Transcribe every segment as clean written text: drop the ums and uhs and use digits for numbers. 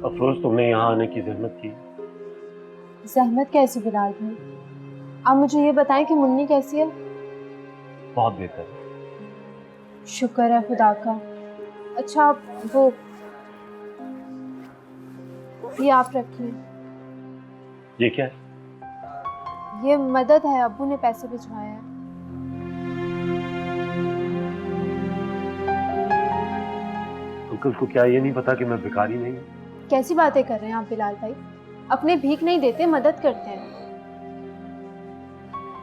अफरोज, तुमने यहाँ आने की जहमत की। जहमत कैसी बिलाल भाई? आप मुझे ये बताएं कि मुन्नी कैसी है? बहुत बेहतर। शुक्र है खुदा का। अच्छा वो ये आप रखिए। ये क्या है? ये मदद है, अब्बू ने पैसे भिजवाए हैं। अंकल को क्या ये नहीं पता कि मैं भिखारी नहीं हूँ? कैसी बातें कर रहे हैं आप बिलाल भाई? अपने भीख नहीं देते, मदद करते हैं।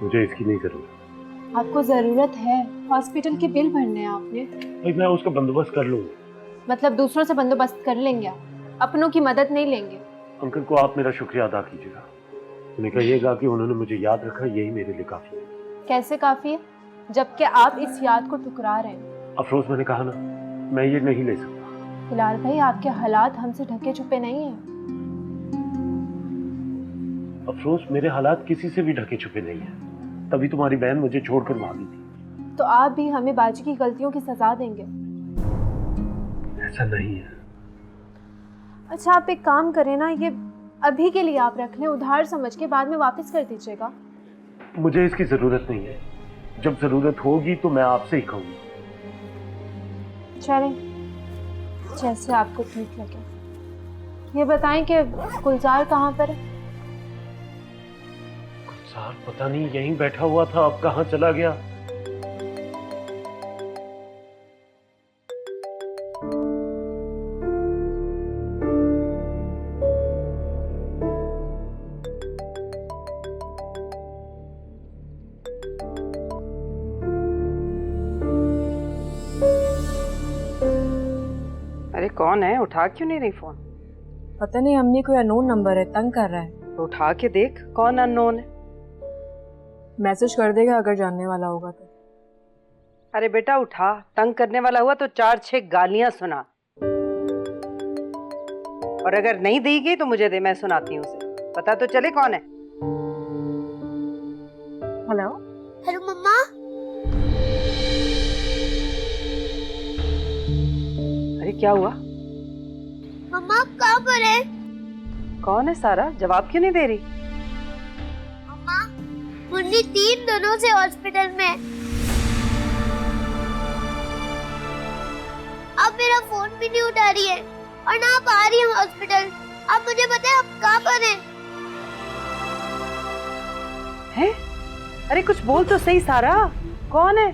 मुझे इसकी नहीं जरूरत। आपको जरूरत है, हॉस्पिटल के बिल भरने हैं आपने। भाई मैं उसका बंदोबस्त कर लूंगा। मतलब दूसरों से बंदोबस्त कर लेंगे आप, अपनों की मदद नहीं लेंगे? अंकल को आप मेरा शुक्रिया अदा कीजिएगा। उन्हें कहिएगा कि उन्होंने मुझे याद रखा, यही मेरे लिए काफी है। कैसे काफी है, जबकि आप इस याद को ठुकरा रहे हैं? अफरोज, मैंने कहा ना, मैं ये नहीं ले सकता। बिलाल भाई, आपके हालात हमसे ढके छुपे नहीं हैं। अफरोज, मेरे हालात किसी से भी ढके छुपे नहीं है। तभी तुम्हारी बहन मुझे छोड़कर भागी थी। तो आप भी हमें बाजी की गलतियों की सजा देंगे? ऐसा नहीं है। अच्छा आप एक काम करें ना, ये अभी के लिए आप रख लें, उधार समझ के बाद में वापस कर दीजिएगा। मुझे इसकी जरूरत नहीं है। जब जरूरत होगी तो मैं आपसे ही कहूंगी। चलें, जैसे आपको ठीक लगे। ये बताएं कि गुलजार कहाँ पर है? गुलजार पता नहीं, यहीं बैठा हुआ था, अब कहाँ चला गया। अरे कौन है? उठा क्यों नहीं रही फोन? पता नहीं, अम्मी कोई अननोन नंबर है, तंग कर रहा है। तो उठा के देख कौन अननोन है। मैसेज कर देगा अगर जानने वाला होगा तो। अरे बेटा उठा, तंग करने वाला हुआ तो 4-6 गालियां सुना। और अगर नहीं देगी तो मुझे दे, मैं सुनाती हूँ उसे। पता तो चले कौन है। हेलो हेलो मम्मा। अरे क्या हुआ? मम्मा आप कहाँ पर है? कौन है सारा? जवाब क्यों नहीं दे रही? मम्मा, मुन्नी 3 दिनों से हॉस्पिटल में। अब मेरा फोन भी नहीं उठा रही है और ना आप आ रही है हॉस्पिटल। आप मुझे बताएं आप कहाँ पर हैं? हैं? अरे कुछ बोल तो सही सारा, कौन है?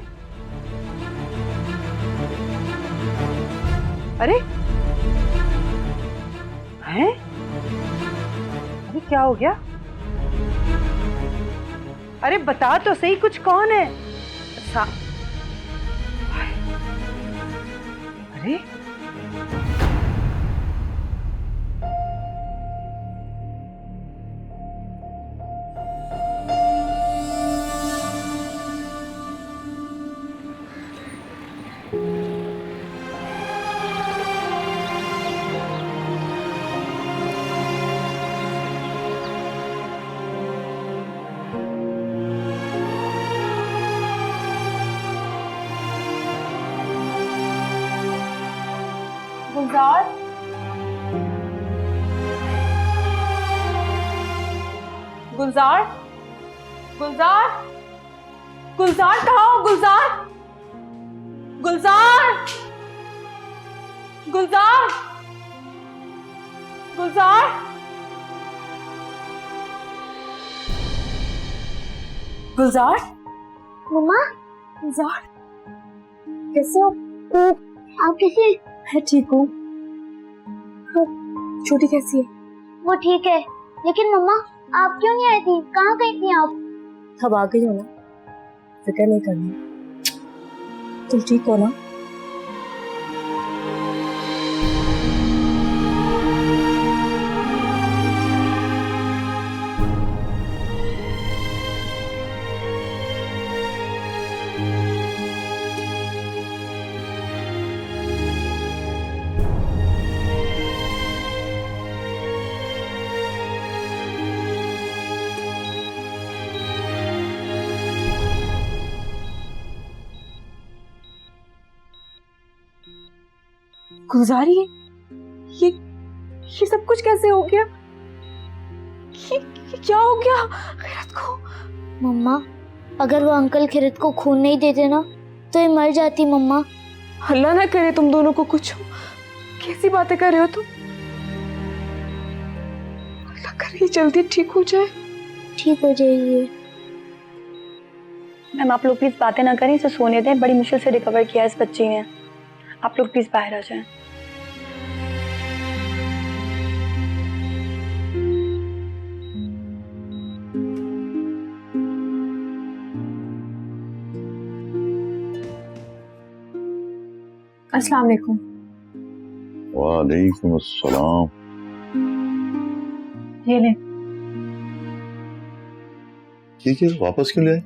अरे हैं? अरे क्या हो गया? अरे बता तो सही, कुछ कौन है? अरे गुलजार, गुलजार, गुलजार, गुलजार कहाँ हो? गुलजार, गुलजार, गुलजार, गुलजार, गुलजार, मम्मा गुलजार, कैसे हो? आप कैसे? मैं ठीक हूँ। छोटी कैसी है? वो ठीक है, लेकिन मम्मा आप क्यों नहीं आई थी? कहाँ गई थी आप? अब आ गई हो ना, फिक्र नहीं करनी। तुम ठीक हो ना? गुलजार, ये ये सब कुछ कैसे हो गया? ये क्या हो गया खैरत को? मम्मा, अगर वो अंकल खिरत को खून नहीं देते ना तो ये मर जाती मम्मा। अल्लाह ना करे तुम दोनों को कुछ हो। कैसी बातें कर रहे हो तुम? अल्लाह करे ये जल्दी ठीक हो जाए। ठीक हो जाएगी। मैम आप लोग प्लीज बातें ना करें, इसे सोने दें। बड़ी मुश्किल से रिकवर किया इस बच्ची ने। आप लोग प्लीज बाहर आ जाएं। अस्सलाम वालेकुम। वालेकुम अस्सलाम। ये ले। ये क्या, वापस क्यों ले आए?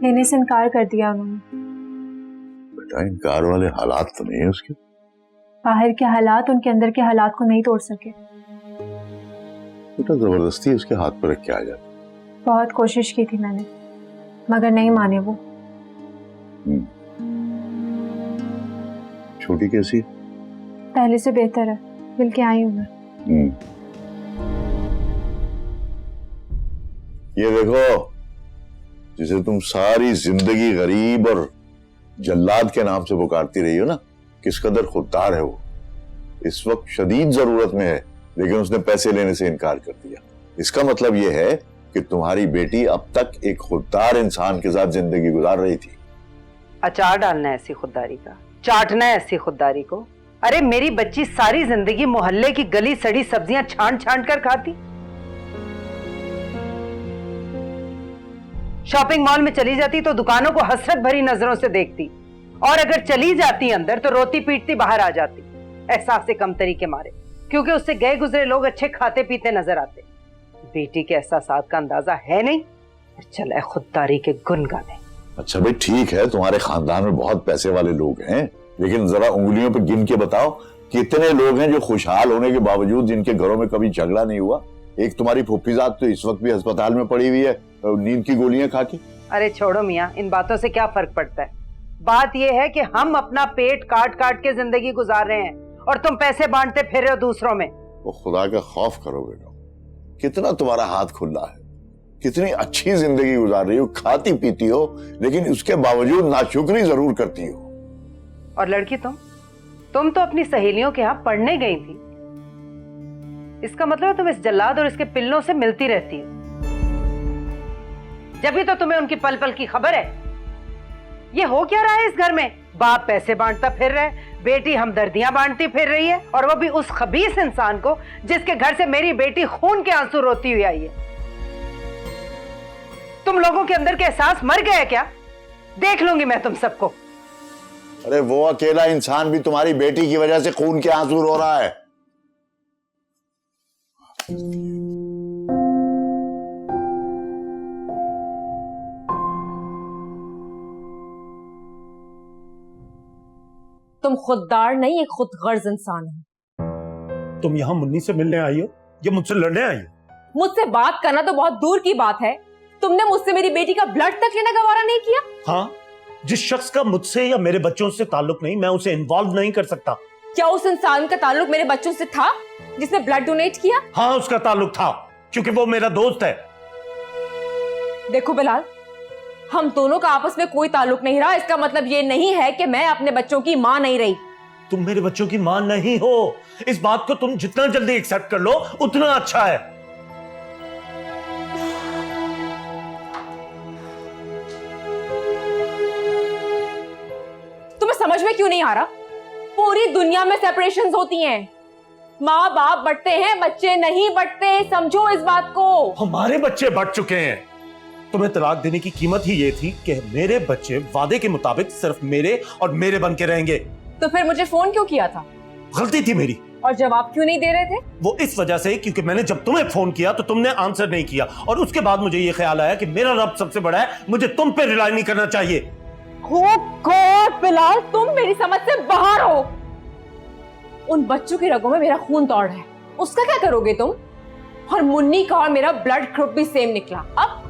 लेने से इनकार कर दिया उन्होंने। बेटा इनकार वाले हालात तो नहीं है उसके। बाहर के हालात उनके अंदर के हालात को नहीं तोड़ सके। बेटा जबरदस्ती उसके हाथ पर रख के आ जाए। बहुत कोशिश की थी मैंने, मगर नहीं माने वो। छोटी कैसी? पहले से बेहतर है, मिल के आई हूँ मैं। ये देखो, जिसे तुम सारी जिंदगी गरीब और जल्लाद के नाम से पुकारती रही हो ना, किस कदर खुददार है वो। इस वक्त शदीद जरूरत में है, लेकिन उसने पैसे लेने से इनकार कर दिया। इसका मतलब ये है कि तुम्हारी बेटी अब तक एक खुददार इंसान के साथ जिंदगी गुजार रही थी। अचार डालना है ऐसी खुददारी का, चाटना है ऐसी खुददारी को। अरे मेरी बच्ची सारी जिंदगी मोहल्ले की गली सड़ी सब्जियां छांट छांट कर खाती। शॉपिंग मॉल में चली जाती तो दुकानों को हसरत भरी नजरों से देखती, और अगर चली जाती अंदर तो रोती पीटती बाहर आ जाती, एहसास से कमतरी के मारे, क्योंकि उससे गए गुजरे लोग अच्छे खाते पीते नजर आते। बेटी के एहसासात का अंदाजा है नहीं, चले खुददारी के गुन गाने। अच्छा भाई ठीक है, तुम्हारे खानदान में बहुत पैसे वाले लोग हैं, लेकिन जरा उंगलियों पे गिन के बताओ कितने लोग हैं जो खुशहाल होने के बावजूद जिनके घरों में कभी झगड़ा नहीं हुआ। एक तुम्हारी फूफीजाद तो इस वक्त भी अस्पताल में पड़ी हुई है नींद की गोलियां खा के। अरे छोड़ो मियाँ, इन बातों से क्या फर्क पड़ता है। बात यह है कि हम अपना पेट काट काट के जिंदगी गुजार रहे हैं और तुम पैसे बांटते फिर रहे हो दूसरों में। वो खुदा का खौफ करो बेटा, कितना तुम्हारा हाथ खुला है, कितनी अच्छी जिंदगी गुजार रही हो, खाती पीती हो, लेकिन उसके बावजूद नाशुक्री जरूर करती हो। और लड़की तुम तो अपनी सहेलियों के यहाँ पढ़ने गई थी, इसका मतलब तुम इस जल्लाद और इसके पिल्लों से मिलती रहती हो। जब भी तो तुम्हें उनकी पल पल की खबर है। ये हो क्या रहा है इस घर में? बाप पैसे बांटता फिर रहा है, बेटी हमदर्दियां बांटती फिर रही है, और वो भी उस खबीस इंसान को जिसके घर से मेरी बेटी खून के आंसू रोती हुई आई है। तुम लोगों के अंदर के एहसास मर गए क्या? देख लूंगी मैं तुम सबको। अरे वो अकेला इंसान भी तुम्हारी बेटी की वजह से खून के आंसू रो रहा है। तुम खुददार नहीं, एक खुदगर्ज इंसान हो। तुम यहाँ मुन्नी से मिलने आई हो या मुझसे लड़ने आई हो? मुझसे बात करना तो बहुत दूर की बात है, तुमने मुझसे मेरी बेटी का ब्लड तक लेना गवारा नहीं किया। हाँ, जिस शख्स का मुझसे या मेरे बच्चों से ताल्लुक नहीं, मैं उसे इन्वॉल्व नहीं कर सकता। क्या उस इंसान का ताल्लुक मेरे बच्चों से था जिसने ब्लड डोनेट किया? हाँ उसका ताल्लुक था, क्योंकि वो मेरा दोस्त है। देखो बिलाल, हम दोनों का आपस में कोई ताल्लुक नहीं रहा, इसका मतलब ये नहीं है कि मैं अपने बच्चों की मां नहीं रही। तुम मेरे बच्चों की मां नहीं हो, इस बात को तुम जितना जल्दी एक्सेप्ट कर लो उतना अच्छा है। तुम्हें समझ में क्यों नहीं आ रहा? पूरी दुनिया में सेपरेशंस होती हैं, माँ बाप बढ़ते हैं, बच्चे नहीं बढ़ते, समझो इस बात को। हमारे बच्चे बढ़ चुके हैं। तुम्हें तलाक देने की कीमत ही ये थी कि मेरे बच्चे वादे के मुताबिक सिर्फ मेरे और मेरे बन के रहेंगे। तो फिर मुझे फोन क्यों किया था? गलती थी मेरी। और जवाब क्यों नहीं दे रहे थे? वो इस वजह से क्योंकि मैंने जब तुम्हें फोन किया तो तुमने आंसर नहीं किया, और उसके बाद मुझे ये ख्याल आया कि मेरा रब सबसे बड़ा है, मुझे तुम पे रिलाई नहीं करना चाहिए। Oh God, बिलाल तुम मेरी समझ से बाहर हो। उन बच्चों की रगों में मेरा खून दौड़ है, उसका क्या करोगे तुम? और मुन्नी का और मेरा ब्लड ग्रुप भी सेम निकला। अब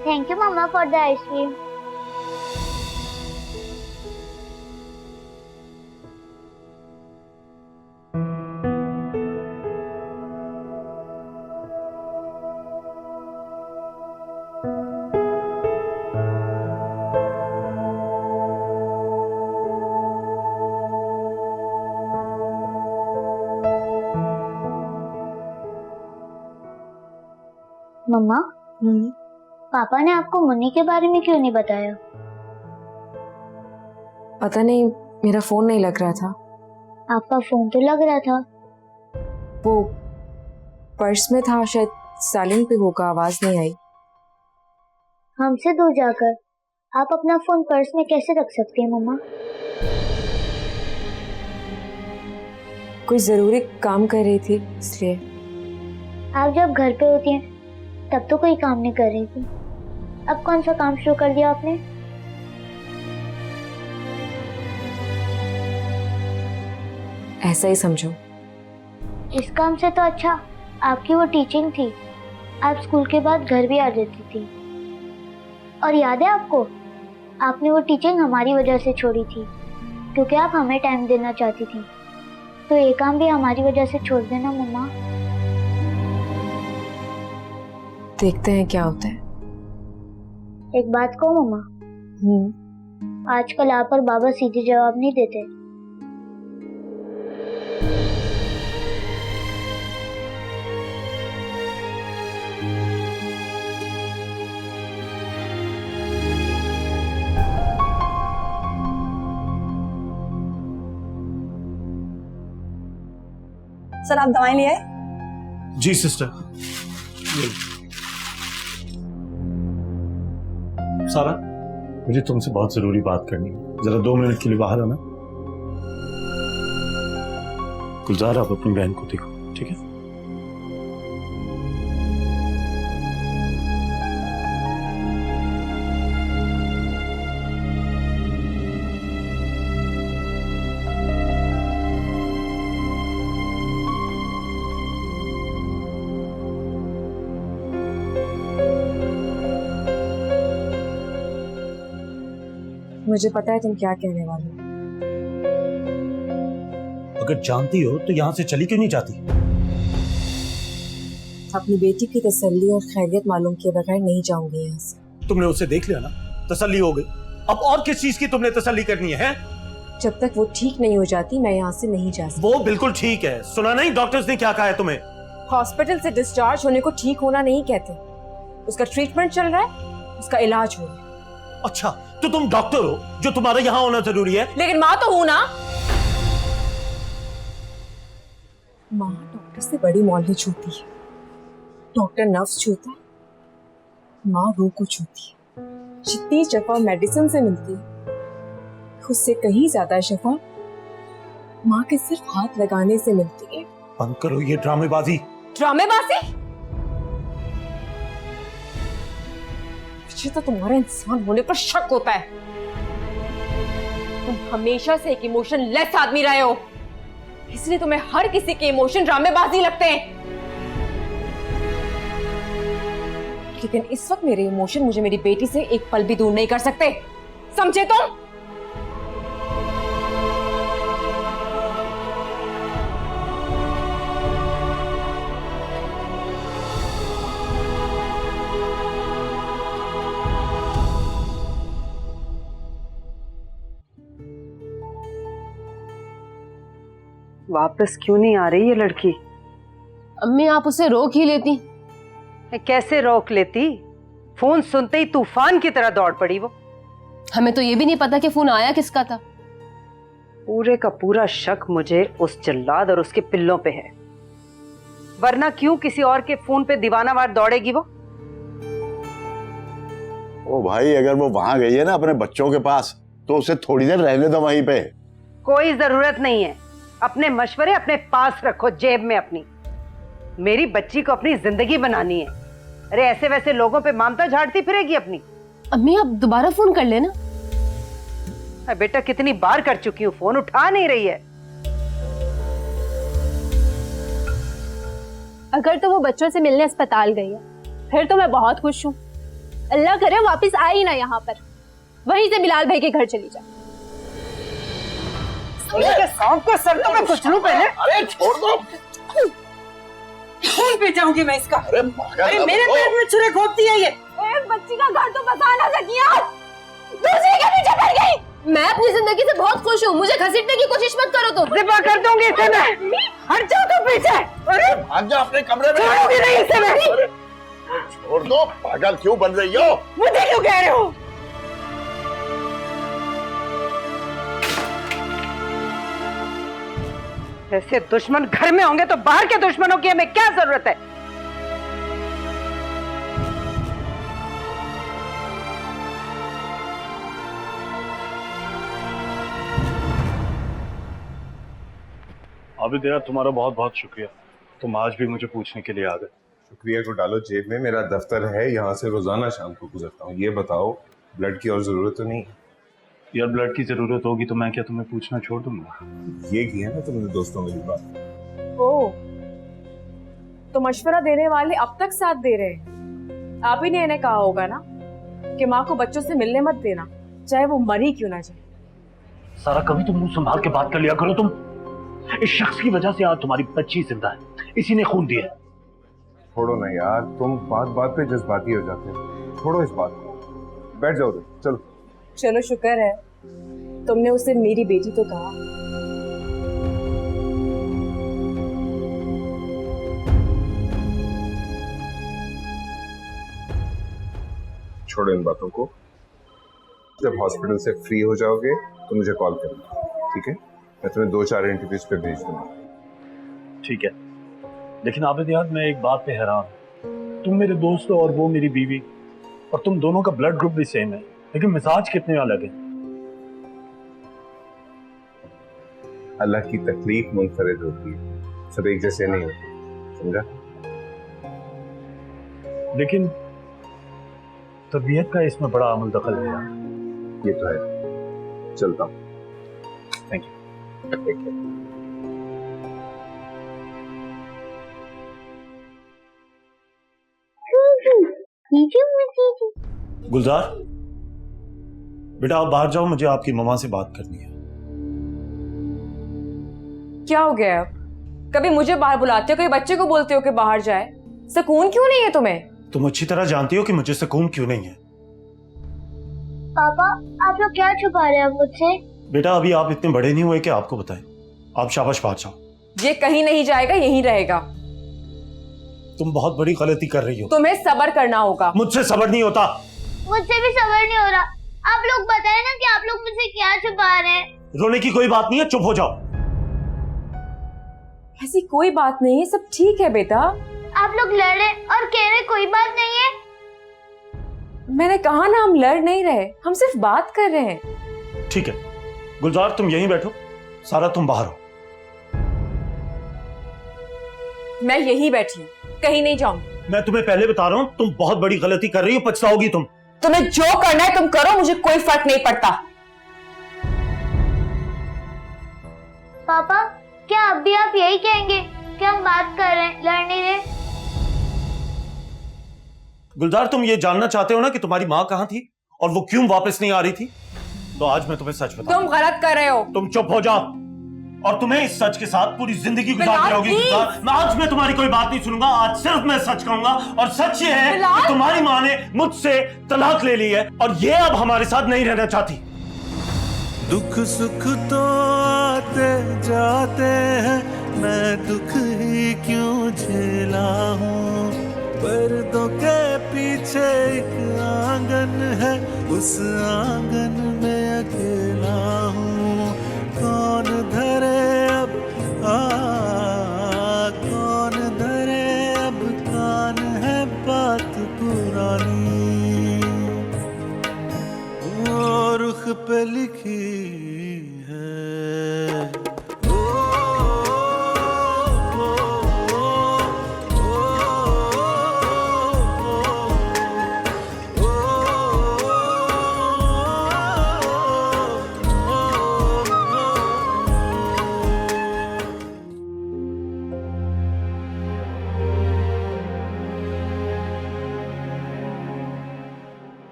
thank you mamma for the ice cream. Mamma, papa ने आपको मुन्नी के बारे में क्यों नहीं बताया? पता नहीं, मेरा फोन नहीं लग रहा था। आपका फोन तो लग रहा था। वो पर्स में था, शायद साइलेंट पे होगा, आवाज नहीं आई। हमसे दूर जाकर आप अपना फोन पर्स में कैसे रख सकती हैं मम्मा? कोई जरूरी काम कर रही थी इसलिए। आप जब घर पे होती हैं तब तो कोई काम नहीं कर रही थी, अब कौन सा काम शुरू कर दिया आपने? ऐसा ही समझो। इस काम से तो अच्छा आपकी वो टीचिंग थी, आप स्कूल के बाद घर भी आ जाती थी। और याद है आपको, आपने वो टीचिंग हमारी वजह से छोड़ी थी क्योंकि आप हमें टाइम देना चाहती थी। तो ये काम भी हमारी वजह से छोड़ देना मम्मा। देखते हैं क्या होता है। एक बात कहो मम्मा, आजकल आप और बाबा सीधे जवाब नहीं देते। सर आप दवाएं ले आए? जी सिस्टर। सारा, मुझे तुमसे बहुत जरूरी बात करनी है, जरा 2 मिनट के लिए बाहर आना। गुलजार, आप अपनी बहन को देखो, ठीक है? मुझे पता है तुम क्या कहने वाले हो। अगर जानती हो तो यहां से चली क्यों नहीं जाती? अपनी बेटी की तसल्ली और खैरियत मालूम किए बगैर नहीं जाऊंगी यहाँ से। तुमने उसे देख लिया ना, तसल्ली हो गई। अब और किस चीज की तुमने तसल्ली करनी है? जब तक वो ठीक नहीं हो जाती मैं यहाँ से नहीं जा सकती। वो बिल्कुल ठीक है। सुना नहीं डॉक्टर्स ने क्या कहा है तुम्हें? हॉस्पिटल से डिस्चार्ज होने को ठीक होना नहीं कहते, उसका ट्रीटमेंट चल रहा है, उसका इलाज हो रहा है। अच्छा, तो तुम डॉक्टर हो, जो तुम्हारा यहाँ होना जरूरी है। लेकिन माँ तो हूं ना। माँ डॉक्टर से बड़ी मोहल्ले छूती है, डॉक्टर नर्व्स छूता है, माँ रूह को छूती है। जितनी शफा मेडिसिन से मिलती है, उससे कहीं ज्यादा शफा माँ के सिर्फ हाथ लगाने से मिलती है। बंद करो ये ड्रामेबाजी। ड्रामेबाजी? मुझे तो तुम्हारा इंसान होने पर शक होता है। तुम हमेशा से एक इमोशन लेस आदमी रहे हो, इसलिए तुम्हें हर किसी के इमोशन ड्रामेबाजी लगते हैं। लेकिन इस वक्त मेरे इमोशन मुझे मेरी बेटी से एक पल भी दूर नहीं कर सकते, समझे तुम? वापस क्यों नहीं आ रही ये लड़की? अम्मी आप उसे रोक ही लेती। मैं कैसे रोक लेती? फोन सुनते ही तूफान की तरह दौड़ पड़ी वो। हमें तो ये भी नहीं पता कि फोन आया किसका था। पूरे का पूरा शक मुझे उस जल्लाद और उसके पिल्लों पे है, वरना क्यों किसी और के फोन पे दीवानावार दौड़ेगी वो? ओ भाई, अगर वो वहां गई है ना अपने बच्चों के पास, तो उसे थोड़ी देर रहने दो वहीं पे। कोई जरूरत नहीं है, अपने मशवरे अपने पास रखो, जेब में अपनी। मेरी बच्ची को अपनी जिंदगी बनानी है। अरे ऐसे वैसे लोगों पे ममता झाड़ती फिरेगी अपनी? अम्मी आप दोबारा फोन कर लेना। बेटा कितनी बार कर चुकी हूँ, फोन उठा नहीं रही है। अगर तो वो बच्चों से मिलने अस्पताल गई है, फिर तो मैं बहुत खुश हूँ। अल्लाह करे वापस आए ही ना यहाँ पर, वहीं से बिलाल भाई के घर चली जाए। सांप का सर तो मैं कुछ लूं पहले। अरे छोड़ दो। खून पी जाऊंगी मैं इसका। अरे मेरे पेट में छुरे घोंपती है ये। एक बच्ची का घर तो बसा ना सकी, दूसरी के पीछे पड़ गई। मैं अपनी जिंदगी से बहुत खुश हूँ, मुझे घसीटने की कोशिश मत करो तुम। जिपा कर दूंगी इसे मैं। हट जाओ तुम पीछे। अरे भाग जा अपने कमरे में। छोड़ूंगी नहीं इसे मैं। छोड़ दो, पागल क्यों बन रही हो? मुझे क्यों कह रहे हो? ऐसे दुश्मन घर में होंगे तो बाहर के दुश्मनों की हमें क्या जरूरत है? आबिद यार, तुम्हारा बहुत बहुत शुक्रिया। तुम आज भी मुझे पूछने के लिए आ गए। शुक्रिया को डालो जेब में, मेरा दफ्तर है, यहाँ से रोजाना शाम को गुजरता हूँ। ये बताओ, ब्लड की और जरूरत तो नहीं? यार, ब्लड की जरूरत होगी तो मैं क्या तुम्हें पूछना छोड़ दूंगा? ये किया ना तुमने दोस्तों वाली बात। ओ, तो मशवरा देने वाले अब तक साथ दे रहे हैं। आप ही ने इन्हें कहा होगा ना कि माँ को बच्चों से मिलने मत देना, चाहे वो मरी क्यों ना जाए। सारा, कभी तुम मुंह संभाल के बात कर लिया करो। तुम इस शख्स की वजह से आज तुम्हारी बच्ची जिंदा है, इसी ने खून दिया। छोड़ो ना यार, तुम बात बात पे जज्बाती हो जाते हो। छोड़ो इस बात को, बैठ जाओ। चलो चलो, शुक्र है तुमने उसे मेरी बेटी तो कहा। छोड़ो इन बातों को। जब हॉस्पिटल से फ्री हो जाओगे तो मुझे कॉल करना, ठीक है? मैं तुम्हें 2-4 इंटरव्यूज पे भेज दूंगा। ठीक है, लेकिन आबिद यार, मैं एक बात पे हैरान हूं। तुम मेरे दोस्त हो और वो मेरी बीवी, और तुम दोनों का ब्लड ग्रुप भी सेम है, लेकिन मिजाज कितने अलग हैं। अल्लाह की तकलीफ मुनफरिद होती है, सब एक जैसे नहीं होते, समझा? लेकिन तबीयत का इसमें बड़ा अमल दखल है यार। ये तो है। चलता हूँ। Thank you. गुलजार बेटा, आप बाहर जाओ, मुझे आपकी मम्मा से बात करनी है। क्या हो गया अब? कभी मुझे बाहर बुलाते हो, कभी बच्चे को बोलते हो कि बाहर जाए। सुकून क्यों नहीं है तुम्हें? तुम अच्छी तरह जानती हो कि मुझे सुकून क्यों नहीं है। पापा, आप लोग क्या छुपा रहे हैं मुझसे? बेटा, अभी आप इतने बड़े नहीं हुए कि आपको बताएं। आप शाबाश बात जाओ। ये कहीं नहीं जाएगा, यहीं रहेगा। तुम बहुत बड़ी गलती कर रही हो। तुम्हें सब्र करना होगा। मुझसे सब्र नहीं होता। मुझसे भी सब्र नहीं हो रहा। आप लोग बताएं ना कि आप लोग मुझसे क्या छुपा रहे हैं। रोने की कोई बात नहीं है, चुप हो जाओ। ऐसी कोई बात नहीं है, सब ठीक है बेटा। आप लोग लड़े और कह रहे कोई बात नहीं है। मैंने कहा ना, हम लड़ नहीं रहे, हम सिर्फ बात कर रहे हैं। ठीक है गुलजार, तुम यहीं बैठो। सारा, तुम बाहर हो। मैं यहीं बैठी हूँ, कहीं नहीं जाऊंगी। मैं तुम्हें पहले बता रहा हूँ, तुम बहुत बड़ी गलती कर रही हो, पछताओगी तुम। तुम्हें जो करना है तुम करो, मुझे कोई फर्क नहीं पड़ता। पापा, क्या अब भी आप यही कहेंगे कि हम बात कर रहे हैं, लड़ नहीं रहे? गुलजार, तुम ये जानना चाहते हो ना कि तुम्हारी माँ कहाँ थी और वो क्यों वापस नहीं आ रही थी? तो आज मैं तुम्हें सच बताऊं। तुम गलत कर रहे हो। तुम चुप हो जाओ, और तुम्हें इस सच के साथ पूरी जिंदगी गुजारनी होगी। आज मैं तुम्हारी कोई बात नहीं सुनूंगा। आज सिर्फ मैं सच कहूंगा, और सच ये है कि तुम्हारी माँ ने मुझसे तलाक ले ली है और ये अब हमारे साथ नहीं रहना चाहती। दुख सुख तो आते जाते हैं, मैं दुख ही क्यों झेला हूँ। पर्दों के पीछे एक आंगन है, उस आंगन में अकेला हूँ। कौन धरे अब कौन धरे अब कान है बात पुरानी, वो रुख पे लिखी है।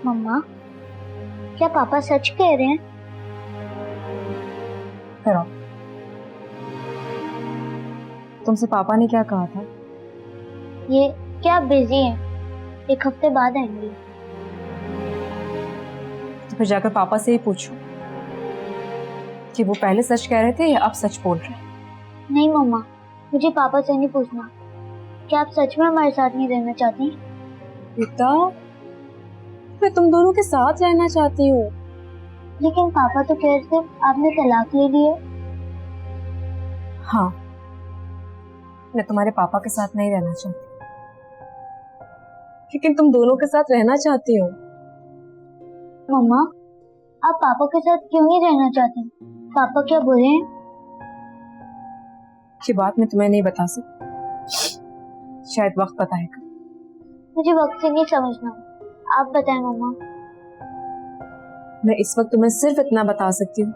मम्मा, क्या पापा सच कह रहे हैं? करो। तुमसे पापा ने क्या कहा था? ये क्या बिजी हैं, 1 हफ्ते बाद आएंगे। तो फिर जाकर पापा से ही पूछो कि वो पहले सच कह रहे थे या अब सच बोल रहे हैं। नहीं मम्मा, मुझे पापा से नहीं पूछना। क्या आप सच में हमारे साथ नहीं रहना चाहती? बेटा, मैं तुम दोनों के साथ रहना चाहती हूँ। लेकिन पापा तो कह रहे थे आपने तलाक ले ली है। हाँ, मैं तुम्हारे पापा के साथ नहीं रहना चाहती, लेकिन तुम दोनों के साथ रहना चाहती हूँ। मम्मा, आप पापा के साथ क्यों नहीं रहना चाहती? पापा क्या बुरे हैं? ये बात मैं तुम्हें नहीं बता सकती, शायद वक्त बताएगा। मुझे वक्त से नहीं समझना, आप बताएं मम्मा। मैं इस वक्त तुम्हें सिर्फ इतना बता सकती हूँ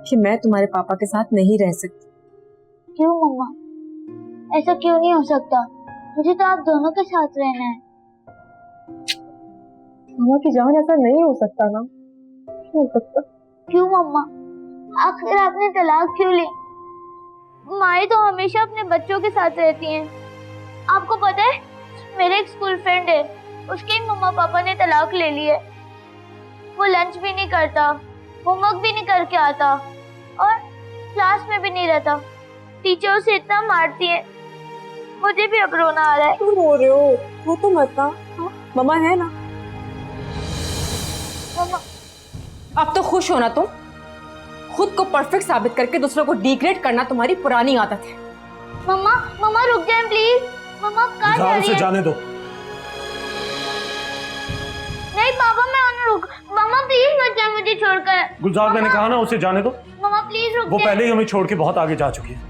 कि मैं तुम्हारे पापा के साथ नहीं रह सकती। क्यों मम्मा? ऐसा क्यों नहीं हो सकता? मुझे तो आप दोनों के साथ रहना है। मम्मा की जान, ऐसा नहीं हो सकता ना। नहीं हो सकता। क्यों मम्मा? आखिर आपने तलाक क्यों ली? माएँ तो हमेशा अपने बच्चों के साथ रहती हैं। आपको पता है, मेरे एक स्कूल फ्रेंड है, उसके मम्मा पापा ने तलाक ले ली है। वो लंच भी नहीं करता, होमवर्क भी नहीं करके आता और क्लास में भी नहीं रहता। टीचर उसे इतना मारती है, मुझे भी अब रोना आ रहा है। क्यों रो रहे हो? वो तो मत ना, मम्मा है ना। मम्मा, अब तो खुश होना तुम। खुद को परफेक्ट साबित करके दूसरों को डिग्रेड करना तुम्हारी पुरानी आदत है। मम्मा, मम्मा रुक जाएं प्लीज। मम्मा कहाँ जा रही है? जाने दो। नहीं पापा, मैं उन्हें रुक। मम्मा प्लीज मत जाओ मुझे छोड़कर। गुलजार, मैंने कहा ना उसे जाने दो। मम्मा प्लीज रुक वो जाइए। पहले ही हमें छोड़ के बहुत आगे जा चुकी है।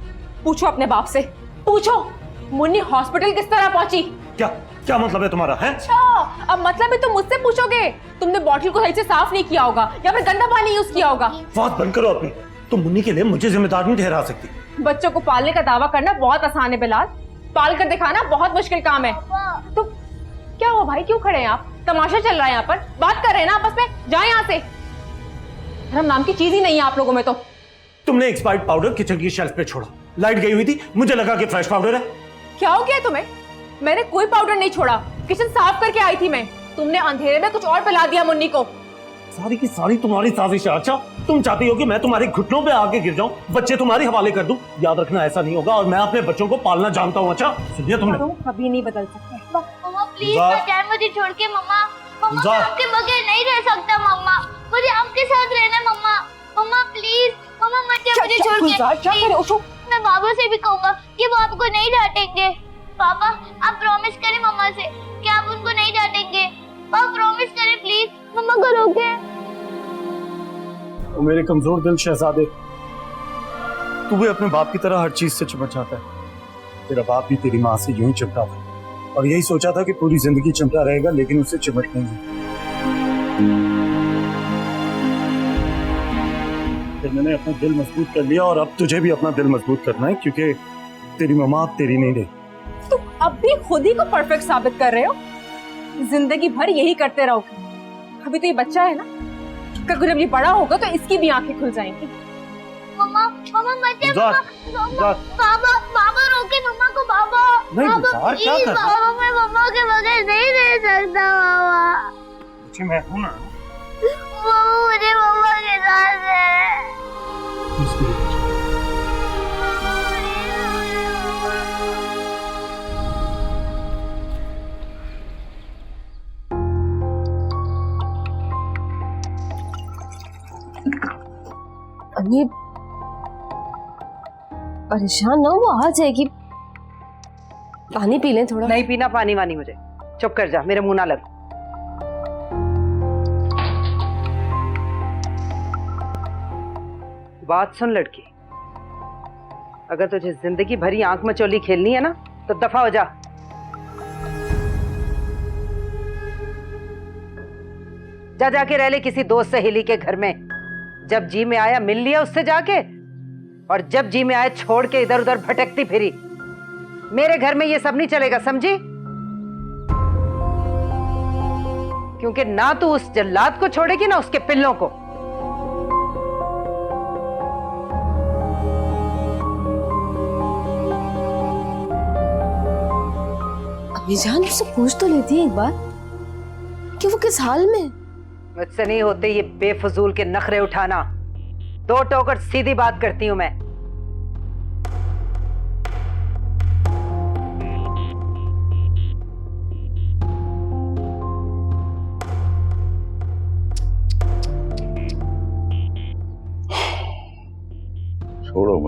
पूछो अपने बाप से, पूछो मुन्नी हॉस्पिटल किस तरह पहुंची। क्या क्या मतलब है तुम्हारा? है अच्छा, अब मतलब है तुम मुझसे पूछोगे। तुमने बॉटल को सही से साफ नहीं किया होगा या फिर गंदा पानी यूज किया होगा। बात बंद करो अपनी। तुम मुन्नी के लिए मुझे जिम्मेदार नहीं ठहरा सकती। बच्चों को पालने का दावा करना बहुत आसान है बिलाल, पाल कर दिखाना बहुत मुश्किल काम है। तो क्या हुआ भाई, क्यों खड़े हैं आप? तमाशा चल रहा है यहाँ पर, बात कर रहे हैं ना आपस में, जाए यहाँ से। धर्म नाम की चीज ही नहीं है आप लोगों में। तो तुमने एक्सपायर्ड पाउडर किचन की शेल्फ पे छोड़ा, लाइट गई हुई थी, मुझे लगा कि फ्रेश पाउडर है। क्या हो गया तुम्हें? मैंने कोई पाउडर नहीं छोड़ा, किचन साफ करके आई थी मैं। तुमने अंधेरे में कुछ और पिला दिया मुन्नी को। सारी की सारी तुम्हारी साजिश है। अच्छा, तुम चाहती हो कि मैं तुम्हारे घुटनों पे आके गिर जाऊं, बच्चे तुम्हारे हवाले कर दूं? याद रखना ऐसा नहीं होगा, और मैं अपने बच्चों को पालना जानता हूं। अच्छा सुनिए, तुमने कभी नहीं बदल सकते। मम्मा प्लीज मत जाए मुझे छोड़ के। मम्मा, मम्मा मैं आपके बगैर नहीं रह सकता। मम्मा मुझे आपके साथ रहना। मम्मा, मम्मा प्लीज, मम्मा मत जाए मुझे छोड़ के। मैं बाबा से भी कहूंगा कि वो आपको नहीं डांटेंगे। पापा आप प्रॉमिस करें मम्मा से कि आप उनको नहीं डांटेंगे। पापा प्रॉमिस करें प्लीज। मम्मा को रोके। मेरे कमजोर दिल शहजादे, तू भी अपने बाप की तरह हर चीज से चिपट जाता है। तेरा बाप भी तेरी माँ से यूं ही चिपटा था, और यही सोचा था कि पूरी जिंदगी चिमटा रहेगा, लेकिन उसे चिमट नहीं दी। फिर मैंने अपना दिल मजबूत कर लिया, और अब तुझे भी अपना दिल मजबूत करना है, क्योंकि तेरी मम्मा अब तेरी नहीं रही। तुम अब भी खुद ही को परफेक्ट साबित कर रहे हो। जिंदगी भर यही करते रहोगे। अभी तो ये बच्चा है ना, कल जब ये बड़ा होगा तो इसकी भी आंखें खुल जाएंगी। मम्मा, मम्मा मत जाए। बाबा, बाबा रोके मम्मा को। बाबा, नहीं, बाबा क्या कर रहा है? बाबा, मैं मम्मा के बगैर नहीं रह सकता। बाबा, बच्चे मैं हूं ना। बाबा मुझे मम्मा के साथ है। अम्मी परेशान ना हो, आ जाएगी। पानी पी लें थोड़ा। नहीं पीना पानी वानी मुझे। चुप कर जा, मेरे मुंह ना लग। बात सुन लड़की, अगर तुझे जिंदगी भरी आंख मचोली खेलनी है ना तो दफा हो जा। जा जाके रह ले किसी दोस्त सहेली के घर में। जब जी में आया मिल लिया उससे जाके, और जब जी में आया छोड़ के इधर उधर भटकती फिरी। मेरे घर में ये सब नहीं चलेगा, समझी? क्योंकि ना तू उस जल्लाद को छोड़ेगी ना उसके पिल्लों को। अम्मी जान, उससे पूछ तो लेती है एक बार कि वो किस हाल में। मुझसे नहीं होते ये बेफजूल के नखरे उठाना। दो टोकर सीधी बात करती हूं मैं।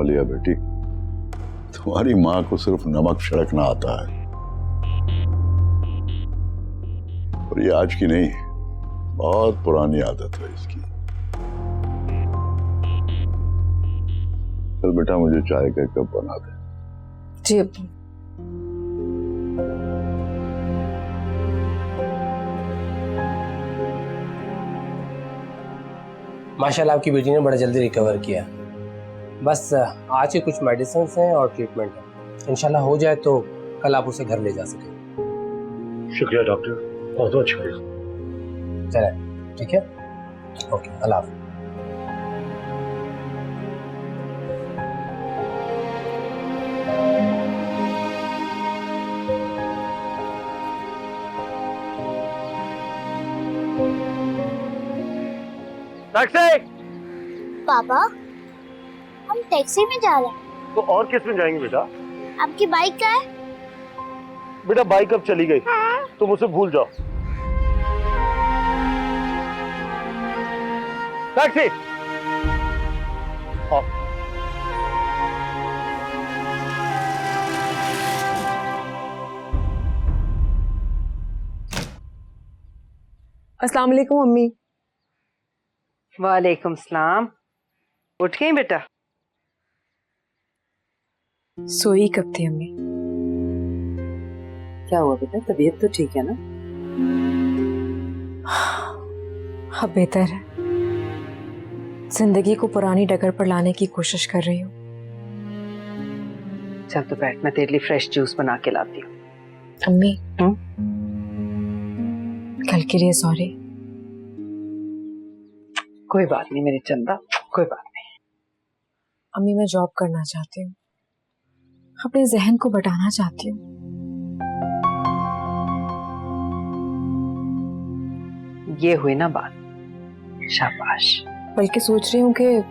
आलिया बेटी, तुम्हारी माँ को सिर्फ नमक छिड़कना आता है, और ये आज की नहीं, बहुत पुरानी आदत है इसकी। चल बेटा, मुझे चाय का कप बना दे। जी अब्बू। माशाल्लाह आपकी बेटी ने बड़ा जल्दी रिकवर किया। बस आज के कुछ मेडिसिन हैं और ट्रीटमेंट है, इंशाल्लाह हो जाए तो कल आप उसे घर ले जा सकें। शुक्रिया डॉक्टर, बहुत बहुत शुक्रिया। चले, ठीक है, ओके, अल्लाह हाफ़िज़। टैक्सी! पापा, हम टैक्सी में जा रहे हैं। तो और किस में जाएंगे बेटा? आपकी बाइक का है? बेटा बाइक अब चली गई, तुम उसे भूल जाओ। टैक्सी! हाँ। अस्सलाम वालेकुम अम्मी। वालेकुम सलाम। उठ गई बेटा? सोई कब थी अम्मी? क्या हुआ बेटा, तबीयत तो ठीक है ना? अब बेहतर है। जिंदगी को पुरानी डगर पर लाने की कोशिश कर रही हूँ। चल तो बैठ, मैं तेरे लिए फ्रेश जूस बना के लाती हूँ। अम्मी, कल के लिए सॉरी। कोई बात नहीं मेरी चंदा, कोई बात नहीं। अम्मी, मैं जॉब करना चाहती हूँ, अपने जहन को बटाना चाहती हूँ। ये हुई ना बात, शाबाश। बल्कि सोच रही हूँ कि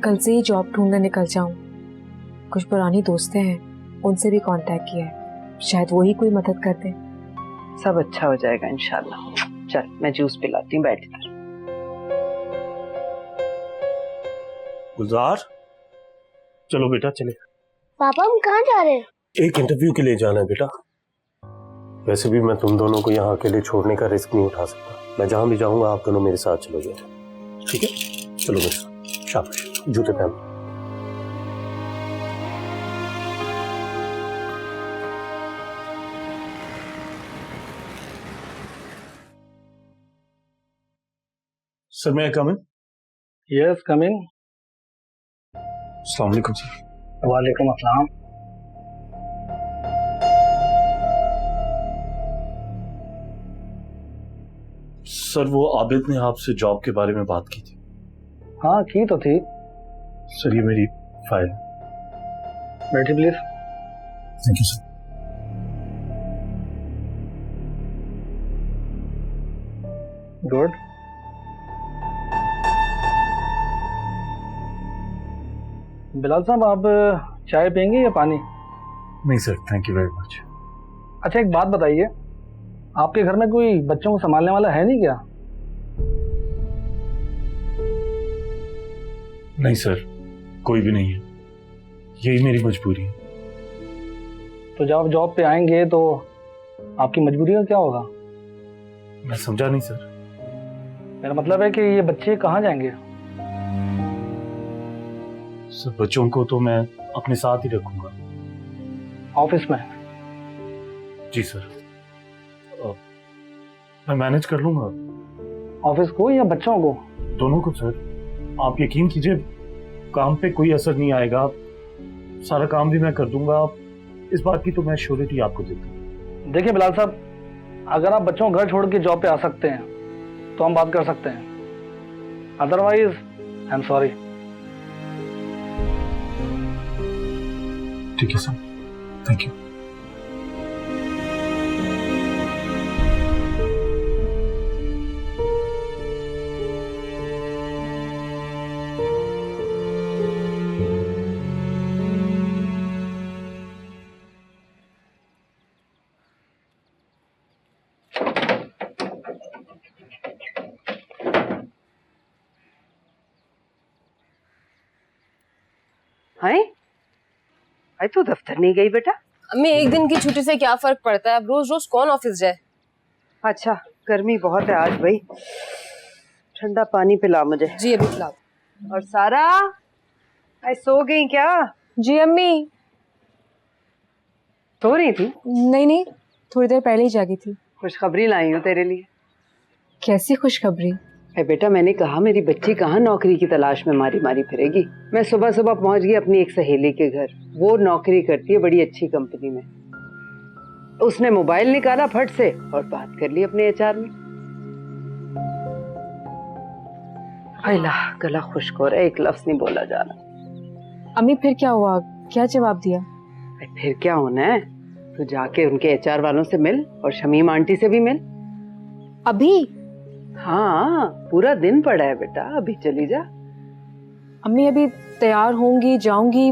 कल से ही जॉब ढूंढने निकल जाऊं। कुछ पुरानी दोस्तें हैं, उनसे भी कांटेक्ट किया है, शायद वो ही कोई मदद कर दे। सब अच्छा हो जाएगा इंशाल्लाह। चल मैं जूस पिलाती हूँ, बैठ इधर। गुलजार, चलो बेटा चले। पापा, हम कहाँ जा रहे हैं? एक इंटरव्यू के लिए जाना है बेटा। वैसे भी मैं तुम दोनों को यहाँ अकेले छोड़ने का रिस्क नहीं उठा सकता। मैं जहां भी जाऊंगा आप दोनों मेरे साथ चलोगे, ठीक है? चलो मेरे साथ। शाबाश, जूते पहन। सर मैं कम इन? यस कम इन। अस्सलाम वालेकुम सर। वालेकुम अस्सलाम। सर वो आबिद ने आपसे जॉब के बारे में बात की थी। हाँ की तो थी। सर ये मेरी फाइल। बैठिए please. Thank you sir. Good. Bilal साहब, आप चाय पियेंगे या पानी? नहीं sir, thank you very much. अच्छा एक बात बताइए, आपके घर में कोई बच्चों को संभालने वाला है नहीं क्या? नहीं सर, कोई भी नहीं है, यही मेरी मजबूरी है। तो जब आप जॉब पे आएंगे तो आपकी मजबूरी का क्या होगा? मैं समझा नहीं सर। मेरा मतलब है कि ये बच्चे कहाँ जाएंगे? सर बच्चों को तो मैं अपने साथ ही रखूंगा। ऑफिस में? जी सर, मैं मैनेज कर लूंगा। ऑफिस को या बच्चों को? दोनों को सर। आप यकीन कीजिए, काम पे कोई असर नहीं आएगा, सारा काम भी मैं कर दूंगा। इस बात की तो मैं श्योरिटी आपको देता हूँ। देखिए बिलाल साहब, अगर आप बच्चों को घर छोड़ के जॉब पे आ सकते हैं तो हम बात कर सकते हैं, अदरवाइज आई एम सॉरी। ठीक है सर, थैंक यू। हैं? आई तू दफ्तर नहीं गई बेटा? अम्मी एक दिन की छुट्टी से क्या फर्क पड़ता है, अब रोज रोज कौन ऑफिस जाए। अच्छा गर्मी बहुत है आज भाई, ठंडा पानी पिला मुझे। जी अभी पिला। और सारा आई सो गई क्या? जी अम्मी। सो रही थी? नहीं नहीं, थोड़ी देर पहले ही जागी थी। खुशखबरी लाई हूँ तेरे लिए। कैसी खुशखबरी? बेटा मैंने कहा मेरी बच्ची कहाँ नौकरी की तलाश में मारी मारी फिरेगी। मैं सुबह सुबह पहुंच गई अपनी एक सहेली के घर, वो नौकरी करती है बड़ी अच्छी कंपनी में। उसने मोबाइल निकाला फट से और बात कर ली अपने एचआर में। अल्लाह गला खुश्क हो रहा है, एक लफ्ज नहीं बोला जा रहा। अम्मी फिर क्या हुआ, क्या जवाब दिया? फिर क्या होना है, तो जाके उनके एचआर वालों से मिल और शमीम आंटी से भी मिल। अभी? हाँ पूरा दिन पड़ा है बेटा, अभी चली जा। अम्मी अभी तैयार होंगी, जाऊंगी,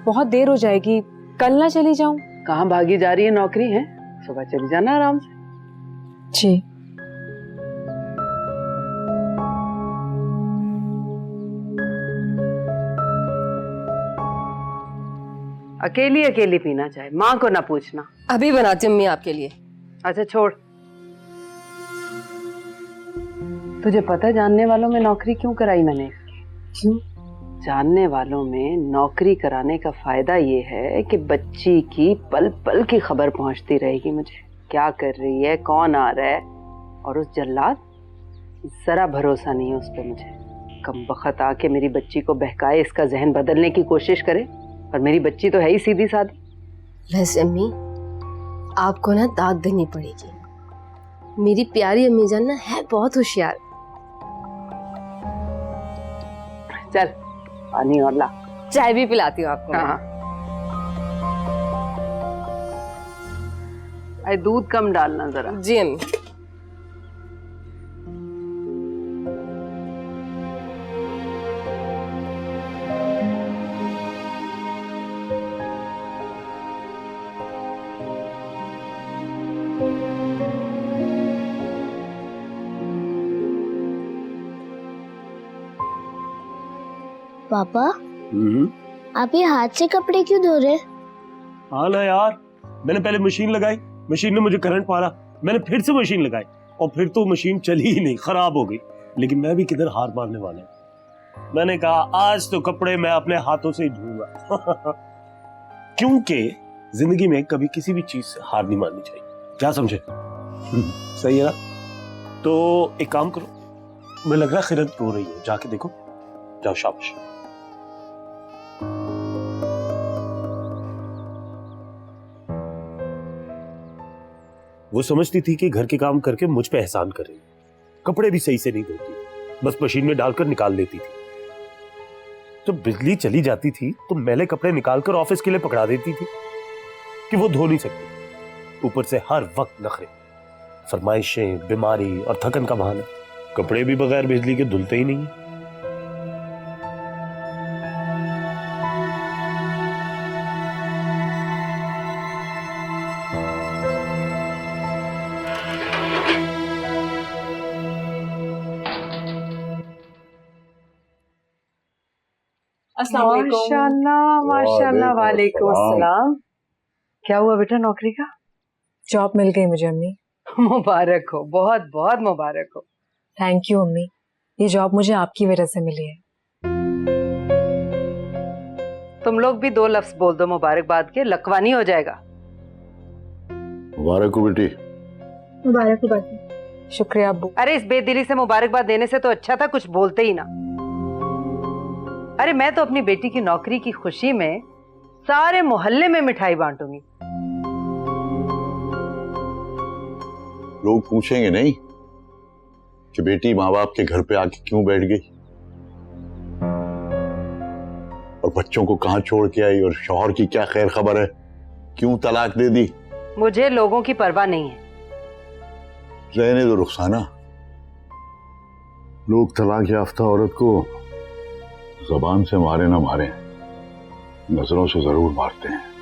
बहुत देर हो जाएगी, कल ना चली जाऊं? कहाँ भागी जा रही है, नौकरी है, सुबह चली जाना आराम से। जी। अकेली अकेली पीना चाहे, माँ को ना पूछना। अभी बनाती हूँ अम्मी आपके लिए। अच्छा छोड़। तुझे पता है जानने वालों में नौकरी क्यों कराई मैंने? क्यों? जानने वालों में नौकरी कराने का फायदा ये है कि बच्ची की पल पल की खबर पहुंचती रहेगी मुझे, क्या कर रही है, कौन आ रहा है। और उस जल्लाद जरा भरोसा नहीं है उस पर मुझे, कमबख्त आके मेरी बच्ची को बहकाए, इसका जहन बदलने की कोशिश करे, और मेरी बच्ची तो है ही सीधी सादी। वैसे अम्मी आपको ना दाद देनी पड़ेगी, मेरी प्यारी अम्मी जान ना है बहुत होशियार। चल पानी और ला, चाय भी पिलाती हूँ आपको। हाँ। अरे दूध कम डालना जरा। जी अम्मी। पापा आप ये हाथ से कपड़े क्यों धो रहे? हाँ ना यार, मैंने पहले मशीन लगाई, मशीन ने मुझे करंट मारा, मैंने फिर से मशीन लगाई और फिर तो मशीन चली ही नहीं, खराब हो गई। लेकिन मैं भी किधर हार मारने वाला हूँ। मैंने कहा आज तो कपड़े मैं अपने हाथों से ही धोऊंगा क्योंकि जिंदगी में कभी किसी भी चीज से हार नहीं माननी चाहिए, क्या समझे? सही है ना? तो एक काम करो, मुझे लग रहा है खिरत रो रही है, जाके देखो, जाओ शाबाश। वो समझती थी कि घर के काम करके मुझ पे एहसान कर रही है, कपड़े भी सही से नहीं धोती, बस मशीन में डालकर निकाल देती थी। जब बिजली चली जाती थी तो मैले कपड़े निकालकर ऑफिस के लिए पकड़ा देती थी कि वो धो नहीं सकती। ऊपर से हर वक्त नखरे, फरमाइशें, बीमारी और थकन का बहाना। कपड़े भी बगैर बिजली के धुलते ही नहीं। माशाल्लाह माशाल्लाह, वालेकुम अस्सलाम। क्या हुआ बेटा नौकरी का? जॉब मिल गई मुझे अम्मी। मुबारक हो, बहुत बहुत मुबारक हो। थैंक यू अम्मी, ये जॉब मुझे आपकी वजह से मिली है। तुम लोग भी दो लफ्ज बोल दो मुबारकबाद के, लकवानी हो जाएगा। मुबारक हो बेटी। मुबारक हो बाकी। शुक्रिया अब्बू। अरे इस बेदिली से मुबारकबाद देने से तो अच्छा था कुछ बोलते ही ना। अरे मैं तो अपनी बेटी की नौकरी की खुशी में सारे मोहल्ले में मिठाई बांटूंगी। लोग पूछेंगे नहीं कि बेटी माँ बाप के घर पे आके क्यों बैठ गई और बच्चों को कहां छोड़ के आई और शौहर की क्या खैर खबर है, क्यों तलाक दे दी। मुझे लोगों की परवाह नहीं है। रहने दो रुखसाना, लोग तलाक याफ्ता औरत को जबान से मारे ना मारे, नजरों से जरूर मारते हैं।